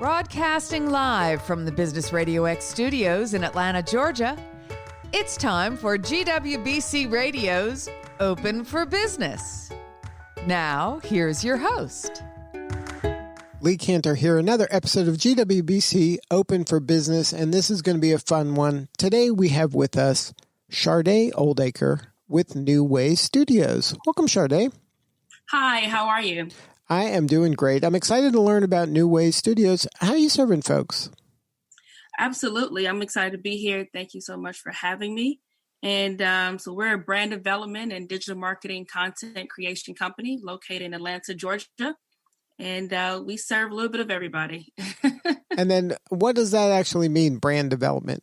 Broadcasting live from the Business RadioX studios in Atlanta, Georgia, it's time for GWBC Radio's Open for Business. Now, here's your host. Lee Cantor here, another episode of GWBC Open for Business, and this is going to be a fun one. Today we have with us Charday Oldacre with NueWay Studios. Welcome, Charday. Hi, how are you? I am doing great. I'm excited to learn about NueWay Studios. How are you serving folks? Absolutely. I'm excited to be here. Thank you so much for having me. And so we're a brand development and digital marketing content creation company located in Atlanta, Georgia. And we serve a little bit of everybody. And then what does that actually mean, brand development?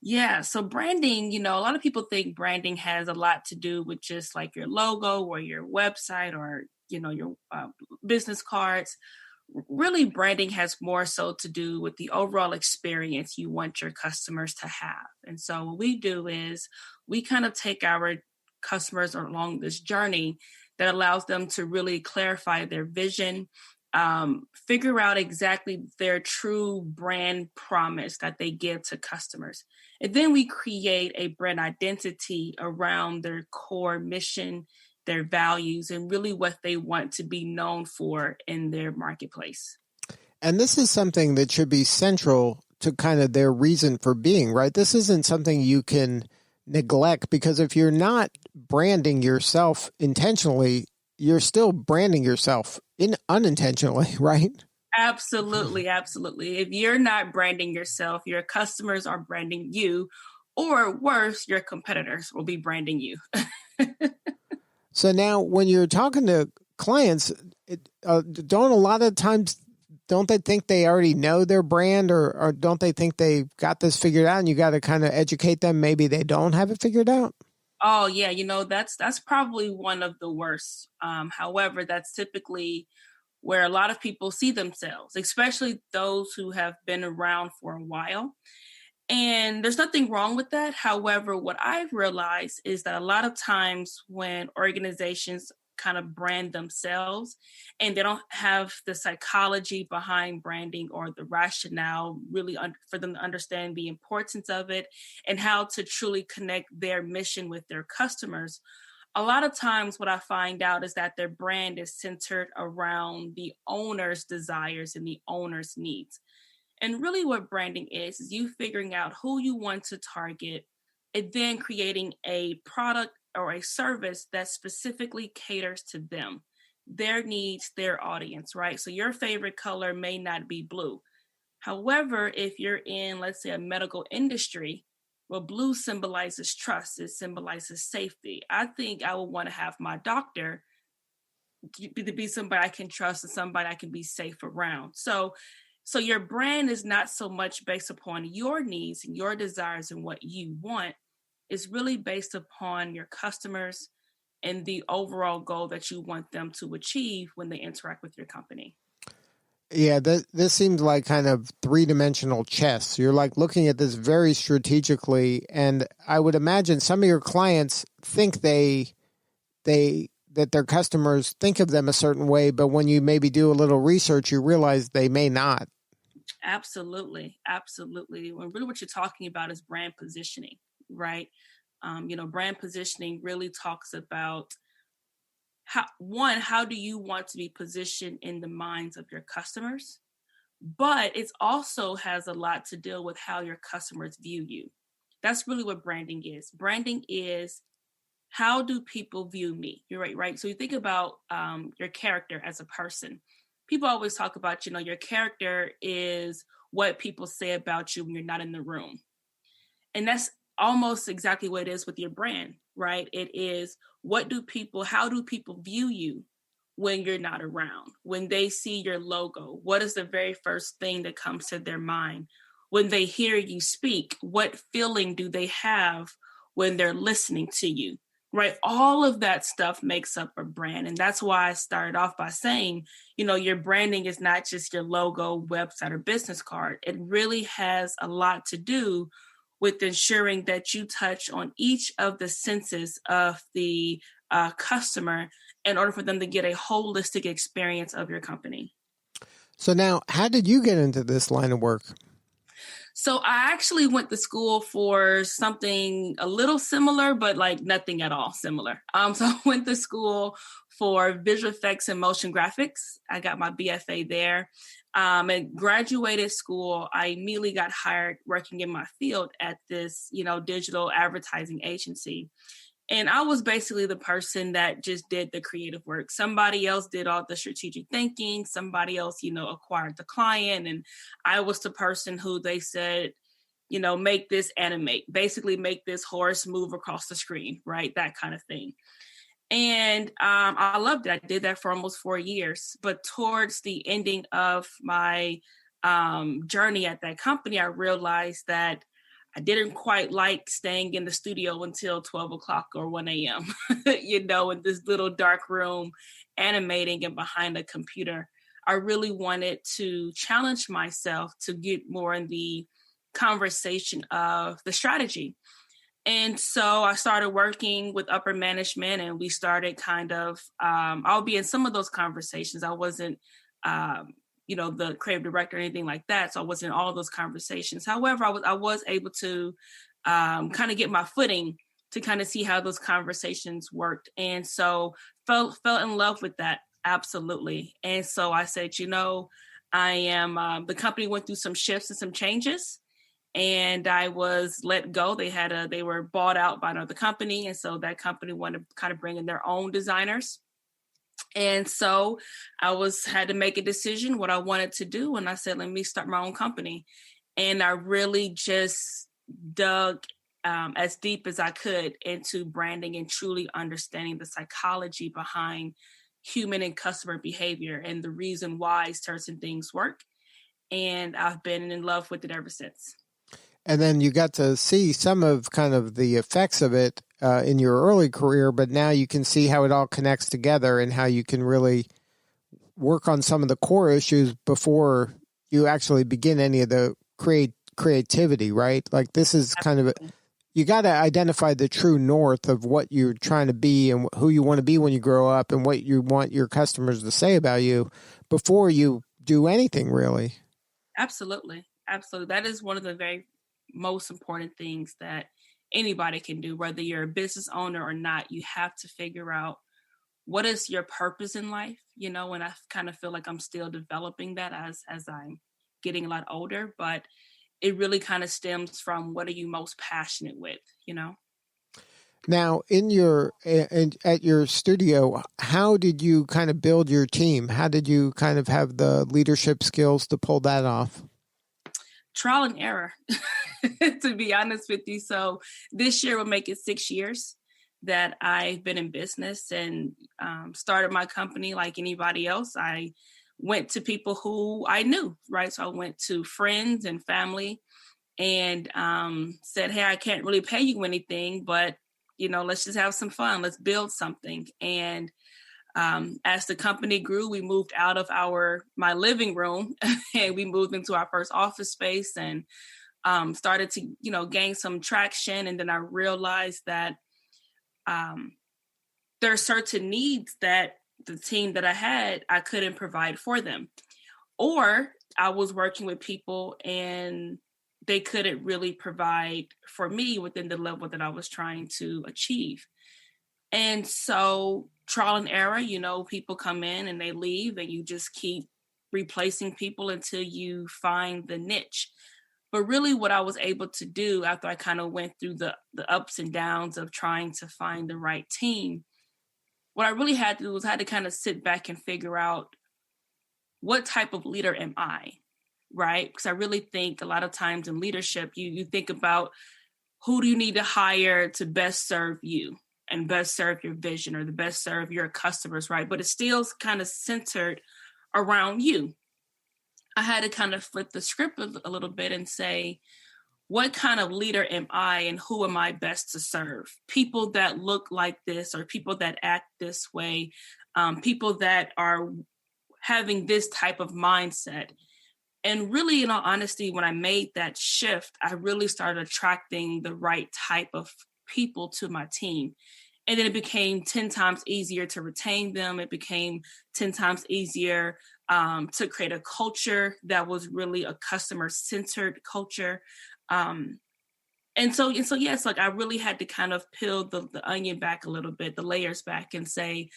Yeah, so branding, a lot of people think branding has a lot to do with just like your logo or your website or, your business cards. Really, branding has more so to do with the overall experience you want your customers to have. And so what we do is we kind of take our customers along this journey that allows them to really clarify their vision, figure out exactly their true brand promise that they give to customers. And then we create a brand identity around their core mission, their values, and really what they want to be known for in their marketplace. And this is something that should be central to kind of their reason for being, right? This isn't something you can neglect, because if you're not branding yourself intentionally, you're still branding yourself unintentionally, right? Absolutely, absolutely. If you're not branding yourself, your customers are branding you, or worse, your competitors will be branding you. So now when you're talking to clients, don't a lot of times, don't they think they already know their brand, or don't they think they got this figured out and you got to kind of educate them? Maybe they don't have it figured out. Oh, yeah. That's probably one of the worst. However, that's typically where a lot of people see themselves, especially those who have been around for a while. And there's nothing wrong with that. However, what I've realized is that a lot of times when organizations kind of brand themselves and they don't have the psychology behind branding or the rationale really for them to understand the importance of it and how to truly connect their mission with their customers, a lot of times what I find out is that their brand is centered around the owner's desires and the owner's needs. And really what branding is you figuring out who you want to target and then creating a product or a service that specifically caters to them, their needs, their audience, right? So your favorite color may not be blue. However, if you're in, let's say, a medical industry, well, blue symbolizes trust. It symbolizes safety. I think I would want to have my doctor to be somebody I can trust and somebody I can be safe around. So your brand is not so much based upon your needs and your desires and what you want. It's really based upon your customers and the overall goal that you want them to achieve when they interact with your company. Yeah, this seems like kind of three-dimensional chess. You're like looking at this very strategically, and I would imagine some of your clients think that their customers think of them a certain way, but when you maybe do a little research, you realize they may not. Absolutely. Absolutely. When really what you're talking about is brand positioning, right? Brand positioning really talks about how do you want to be positioned in the minds of your customers? But it also has a lot to deal with how your customers view you. That's really what branding is. Branding is, how do people view me? You're right? So you think about your character as a person. People always talk about, your character is what people say about you when you're not in the room. And that's almost exactly what it is with your brand, right? It is, how do people view you when you're not around? When they see your logo, what is the very first thing that comes to their mind? When they hear you speak, what feeling do they have when they're listening to you? Right. All of that stuff makes up a brand. And that's why I started off by saying, your branding is not just your logo, website, or business card. It really has a lot to do with ensuring that you touch on each of the senses of the customer in order for them to get a holistic experience of your company. So now, how did you get into this line of work? So I actually went to school for something a little similar, but like nothing at all similar. So I went to school for visual effects and motion graphics. I got my BFA there. And graduated school, I immediately got hired working in my field at this, digital advertising agency. And I was basically the person that just did the creative work. Somebody else did all the strategic thinking. Somebody else, acquired the client. And I was the person who they said, make this animate, basically make this horse move across the screen, right? That kind of thing. And I loved it. I did that for almost 4 years. But towards the ending of my journey at that company, I realized that I didn't quite like staying in the studio until 12 o'clock or 1 a.m., in this little dark room, animating and behind a computer. I really wanted to challenge myself to get more in the conversation of the strategy. And so I started working with upper management, and we started kind of, I'll be in some of those conversations. I wasn't, the creative director or anything like that. So I wasn't in all those conversations. However, I was able to kind of get my footing to kind of see how those conversations worked. And so fell in love with that. Absolutely. And so I said, I am, the company went through some shifts and some changes, and I was let go. They were bought out by another company. And so that company wanted to kind of bring in their own designers. And so I had to make a decision what I wanted to do. And I said, let me start my own company. And I really just dug as deep as I could into branding and truly understanding the psychology behind human and customer behavior and the reason why certain things work. And I've been in love with it ever since. And then you got to see some of kind of the effects of it in your early career, but now you can see how it all connects together and how you can really work on some of the core issues before you actually begin any of the creativity, right? Like this is kind of you got to identify the true north of what you're trying to be and who you want to be when you grow up and what you want your customers to say about you before you do anything really. Absolutely. Absolutely. That is one of the very most important things that anybody can do, whether you're a business owner or not. You have to figure out what is your purpose in life, and I kind of feel like I'm still developing that as I'm getting a lot older, but it really kind of stems from what are you most passionate with, Now, at your studio, how did you kind of build your team? How did you kind of have the leadership skills to pull that off? Trial and error, to be honest with you. So this year will make it 6 years that I've been in business and started my company like anybody else. I went to people who I knew, right? So I went to friends and family and said, hey, I can't really pay you anything, but, let's just have some fun. Let's build something. And as the company grew, we moved out of my living room and we moved into our first office space and started to, gain some traction. And then I realized that there are certain needs that the team that I had, I couldn't provide for them. Or I was working with people and they couldn't really provide for me within the level that I was trying to achieve. And so trial and error, people come in and they leave and you just keep replacing people until you find the niche. But really what I was able to do after I kind of went through the ups and downs of trying to find the right team, what I really had to do was I had to kind of sit back and figure out what type of leader am I, right? Because I really think a lot of times in leadership, you think about who do you need to hire to best serve you and best serve your vision or the best serve your customers, right? But it's still kind of centered around you. I had to kind of flip the script a little bit and say, what kind of leader am I and who am I best to serve? People that look like this or people that act this way, people that are having this type of mindset. And really, in all honesty, when I made that shift, I really started attracting the right type of people to my team. And then it became 10 times easier to retain them. It became 10 times easier to create a culture that was really a customer-centered culture. And so yes, like I really had to kind of peel the onion back a little bit, the layers back, and say,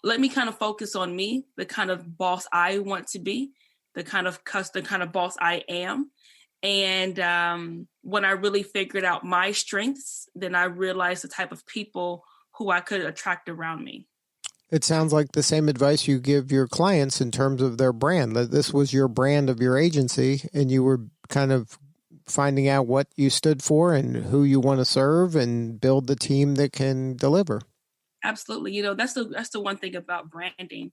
let me kind of focus on me, the kind of boss I want to be, the kind of boss I am. And when I really figured out my strengths, then I realized the type of people who I could attract around me. It sounds like the same advice you give your clients in terms of their brand. That this was your brand of your agency, and you were kind of finding out what you stood for and who you want to serve, and build the team that can deliver. Absolutely. You know, that's the one thing about branding.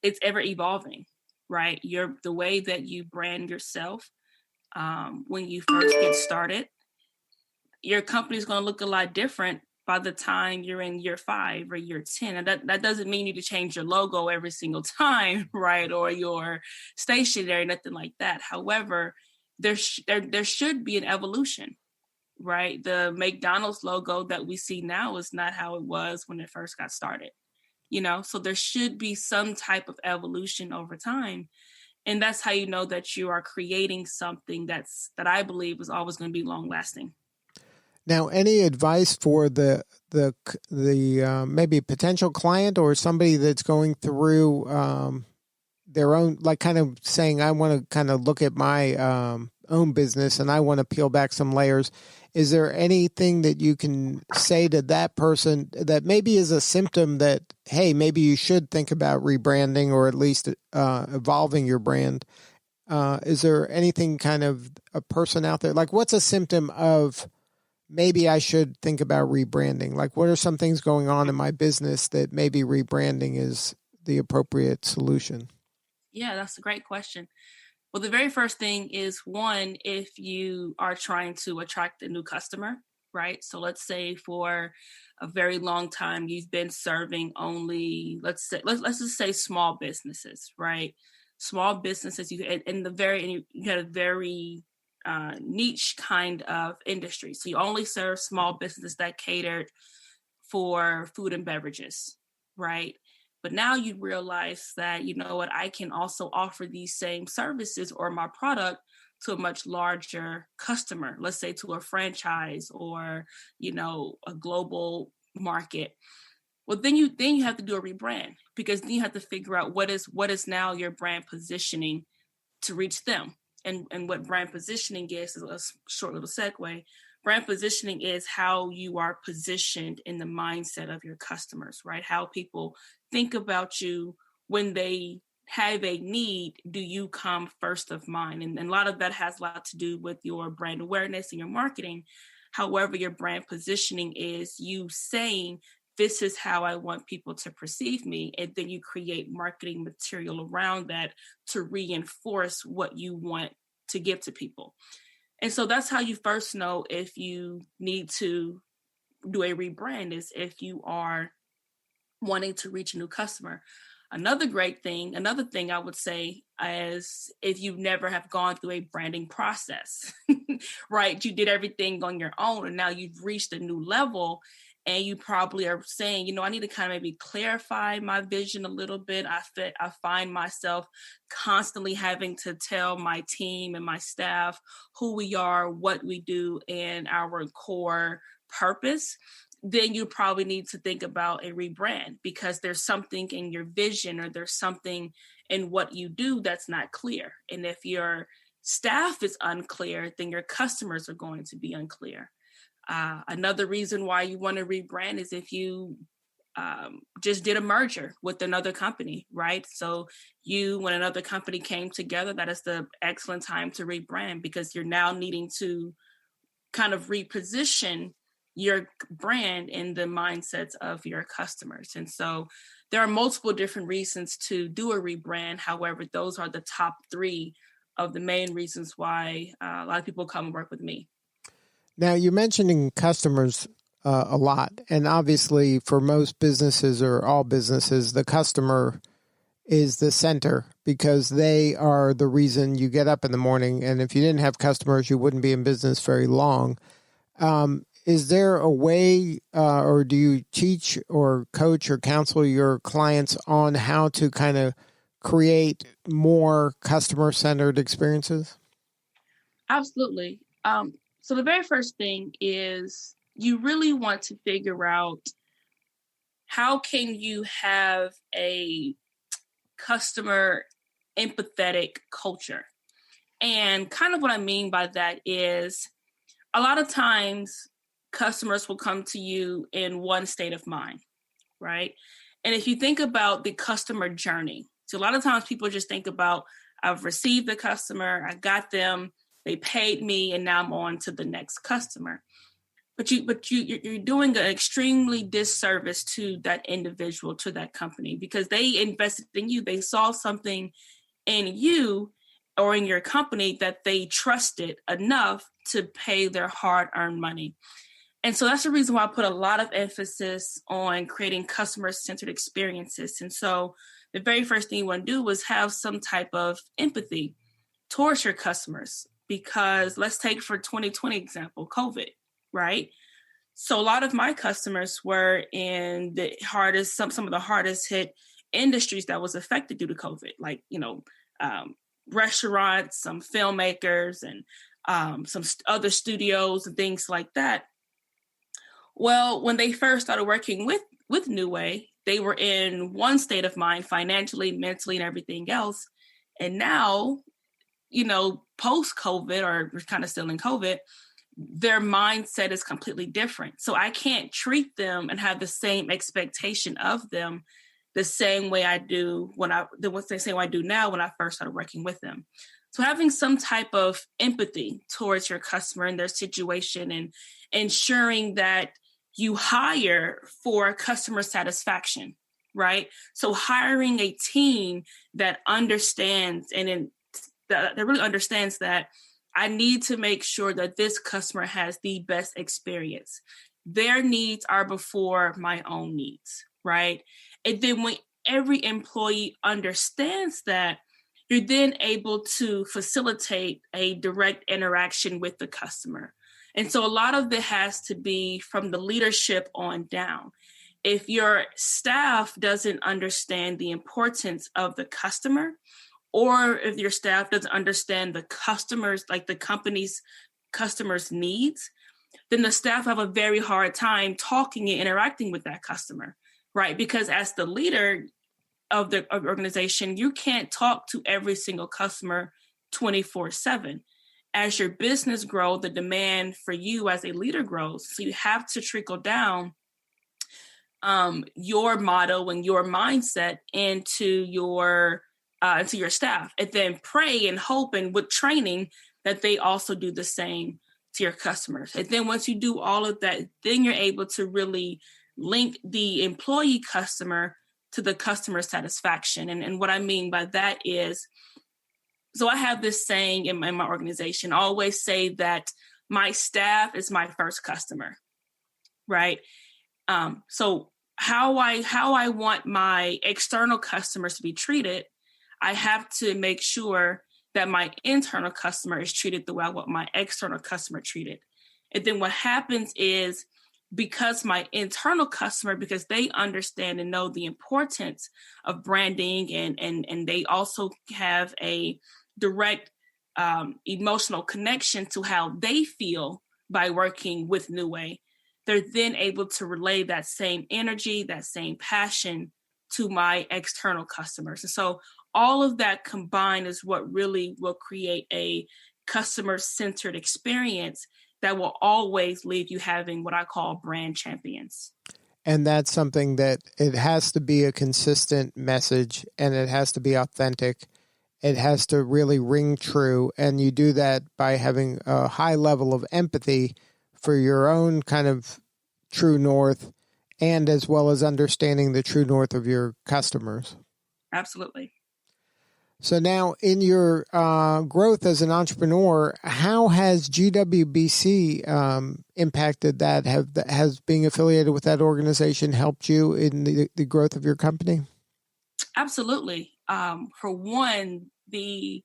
It's ever evolving, right? The way that you brand yourself when you first get started, your company's going to look a lot different by the time you're in year 5 or year 10. And that doesn't mean you need to change your logo every single time, right? Or your stationery, nothing like that. However, there should be an evolution, right? The McDonald's logo that we see now is not how it was when it first got started, you know? So there should be some type of evolution over time. And that's how you know that you are creating something that I believe is always going to be long lasting. Now, any advice for the maybe potential client or somebody that's going through their own, like kind of saying, I want to kind of look at my own business and I want to peel back some layers. Is there anything that you can say to that person that maybe is a symptom that, hey, maybe you should think about rebranding or at least evolving your brand? Is there anything kind of a person out there? Like, what's a symptom of maybe I should think about rebranding? Like, what are some things going on in my business that maybe rebranding is the appropriate solution? Yeah, that's a great question. Well, the very first thing is, one, if you are trying to attract a new customer, right? So let's say for a very long time, you've been serving only, let's just say small businesses, right? Small businesses, you had a very niche kind of industry. So you only serve small businesses that catered for food and beverages, right? But now you realize that, you know what, I can also offer these same services or my product to a much larger customer, let's say to a franchise or, you know, a global market. Well, then you have to do a rebrand, because then you have to figure out what is now your brand positioning to reach them. And what brand positioning is a short little segue. Brand positioning is how you are positioned in the mindset of your customers, right? How people think about you when they have a need. Do you come first of mind? And a lot of that has a lot to do with your brand awareness and your marketing. However, your brand positioning is you saying, this is how I want people to perceive me. And then you create marketing material around that to reinforce what you want to give to people. And so that's how you first know if you need to do a rebrand, is if you are wanting to reach a new customer. Another thing I would say is if you never have gone through a branding process, right? You did everything on your own and now you've reached a new level. And you probably are saying, you know, I need to kind of maybe clarify my vision a little bit. I find myself constantly having to tell my team and my staff who we are, what we do, and our core purpose. Then you probably need to think about a rebrand, because there's something in your vision or there's something in what you do that's not clear. And if your staff is unclear, then your customers are going to be unclear. Another reason why you want to rebrand is if you just did a merger with another company, right? So when another company came together, that is the excellent time to rebrand, because you're now needing to kind of reposition your brand in the mindsets of your customers. And so there are multiple different reasons to do a rebrand. However, those are the top 3 of the main reasons why a lot of people come and work with me. Now, you're mentioning customers a lot, and obviously for most businesses or all businesses, the customer is the center, because they are the reason you get up in the morning. And if you didn't have customers, you wouldn't be in business very long. is there a way, or do you teach or coach or counsel your clients on how to kind of create more customer-centered experiences? Absolutely. So the very first thing is you really want to figure out how can you have a customer empathetic culture. And kind of what I mean by that is a lot of times customers will come to you in one state of mind, right? And if you think about the customer journey, so a lot of times people just think about, I've received the customer, I got them, they paid me, and now I'm on to the next customer. But you're doing an extremely disservice to that individual, to that company, because they invested in you. They saw something in you or in your company that they trusted enough to pay their hard-earned money. And so that's the reason why I put a lot of emphasis on creating customer-centered experiences. And so the very first thing you want to do is have some type of empathy towards your customers, because let's take for 2020 example, COVID, right? So a lot of my customers were in the hardest, some of the hardest hit industries that was affected due to COVID, like, restaurants, some filmmakers, and some other studios and things like that. Well, when they first started working with NueWay, they were in one state of mind financially, mentally, and everything else. And now, post-COVID, or we're kind of still in COVID, their mindset is completely different. So I can't treat them and have the same expectation of them the same way I do the same way I do now when I first started working with them. So having some type of empathy towards your customer and their situation, and ensuring that you hire for customer satisfaction, right? So hiring a team that understands that really understands that I need to make sure that this customer has the best experience. Their needs are before my own needs, right? And then when every employee understands that, you're then able to facilitate a direct interaction with the customer. And so a lot of it has to be from the leadership on down. If your staff doesn't understand the importance of the customer, or if your staff doesn't understand the customers, like the company's customers' needs, then the staff have a very hard time talking and interacting with that customer, right? Because as the leader of the organization, you can't talk to every single customer 24/7. As your business grows, the demand for you as a leader grows. So you have to trickle down your motto and your mindset into your staff, and then pray and hope, and with training, that they also do the same to your customers. And then once you do all of that, then you're able to really link the employee customer to the customer satisfaction. And what I mean by that is, so I have this saying in my organization, I always say that my staff is my first customer, right? So how I want my external customers to be treated, I have to make sure that my internal customer is treated the way I want my external customer treated. And then what happens is, because my internal customer, because they understand and know the importance of branding, and they also have a direct emotional connection to how they feel by working with NueWay, they're then able to relay that same energy, that same passion to my external customers. And so all of that combined is what really will create a customer-centered experience that will always leave you having what I call brand champions. And that's something that it has to be a consistent message, and it has to be authentic. It has to really ring true. And you do that by having a high level of empathy for your own kind of true north, and as well as understanding the true north of your customers. Absolutely. So now, in your growth as an entrepreneur, how has GWBC impacted that? Has being affiliated with that organization helped you in the growth of your company? Absolutely. For one, the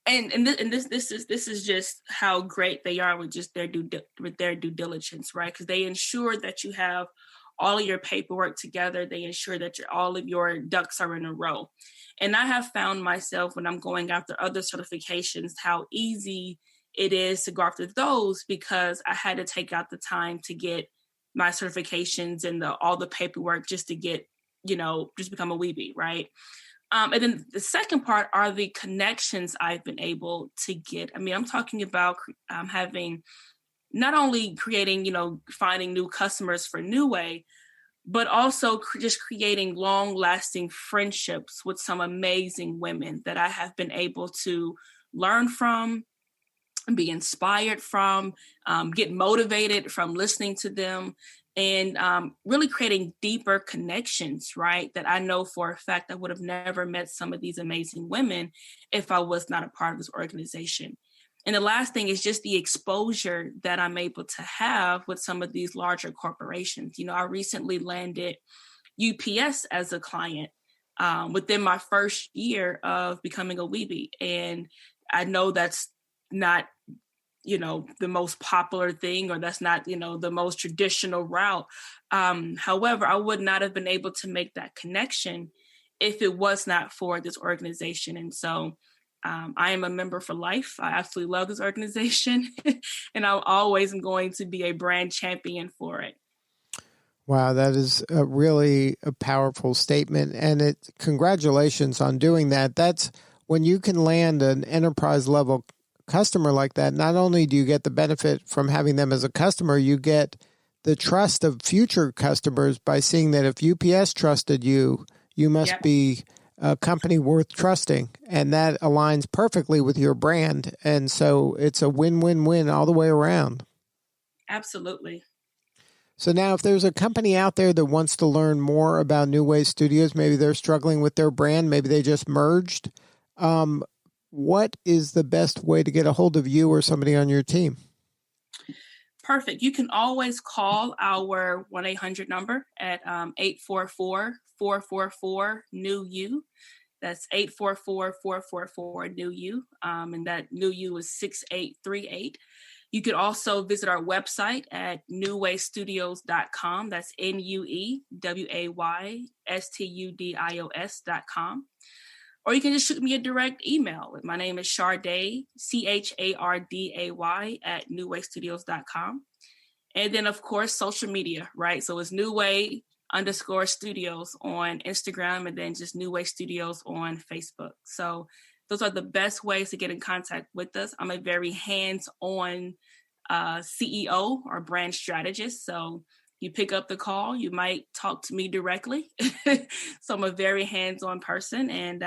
This is just how great they are with just their due diligence, right? Because they ensure that you have all of your paperwork together. They ensure that all of your ducks are in a row. And I have found myself, when I'm going after other certifications, how easy it is to go after those, because I had to take out the time to get my certifications and all the paperwork just to get, just become a weebie, right? And then the second part are the connections I've been able to get. I mean, I'm talking about having, not only creating, finding new customers for NueWay, but also just creating long-lasting friendships with some amazing women that I have been able to learn from, be inspired from, get motivated from listening to them, and really creating deeper connections, right? That I know for a fact I would have never met some of these amazing women if I was not a part of this organization. And the last thing is just the exposure that I'm able to have with some of these larger corporations. I recently landed UPS as a client within my first year of becoming a weebie. And I know that's not, the most popular thing, or that's not, the most traditional route. However, I would not have been able to make that connection if it was not for this organization. And so I am a member for life. I absolutely love this organization, and I always am going to be a brand champion for it. Wow, that is really a powerful statement, and congratulations on doing that. That's when you can land an enterprise level customer like that. Not only do you get the benefit from having them as a customer, you get the trust of future customers by seeing that if UPS trusted you, you must be a company worth trusting, and that aligns perfectly with your brand. And so it's a win-win-win all the way around. Absolutely. So now if there's a company out there that wants to learn more about NueWay Studios, maybe they're struggling with their brand, maybe they just merged, what is the best way to get a hold of you or somebody on your team? Perfect. You can always call our 1-800 number at 844-444-NEW-YOU. That's 844-444-NEW-YOU. And that NEW-YOU is 6838. You could also visit our website at NueWayStudios.com. That's NueWayStudios.com. Or you can just shoot me a direct email. My name is Charday, CHARDAY at NueWayStudios.com. And then, of course, social media, right? So it's NueWay_Studios on Instagram, and then just NueWay Studios on Facebook. So those are the best ways to get in contact with us. I'm a very hands-on CEO or brand strategist. So you pick up the call, you might talk to me directly. So I'm a very hands-on person, and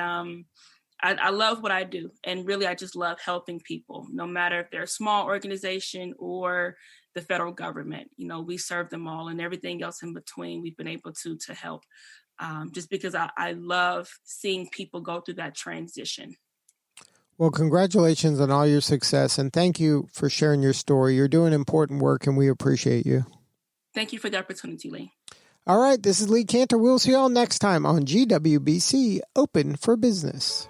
I love what I do. And really, I just love helping people, no matter if they're a small organization or the federal government. We serve them all, and everything else in between we've been able to help, just because I love seeing people go through that transition. Well, congratulations on all your success, and thank you for sharing your story. You're doing important work, and we appreciate you. Thank you for the opportunity, Lee. All right, this is Lee Cantor. We'll see you all next time on GWBC Open for Business.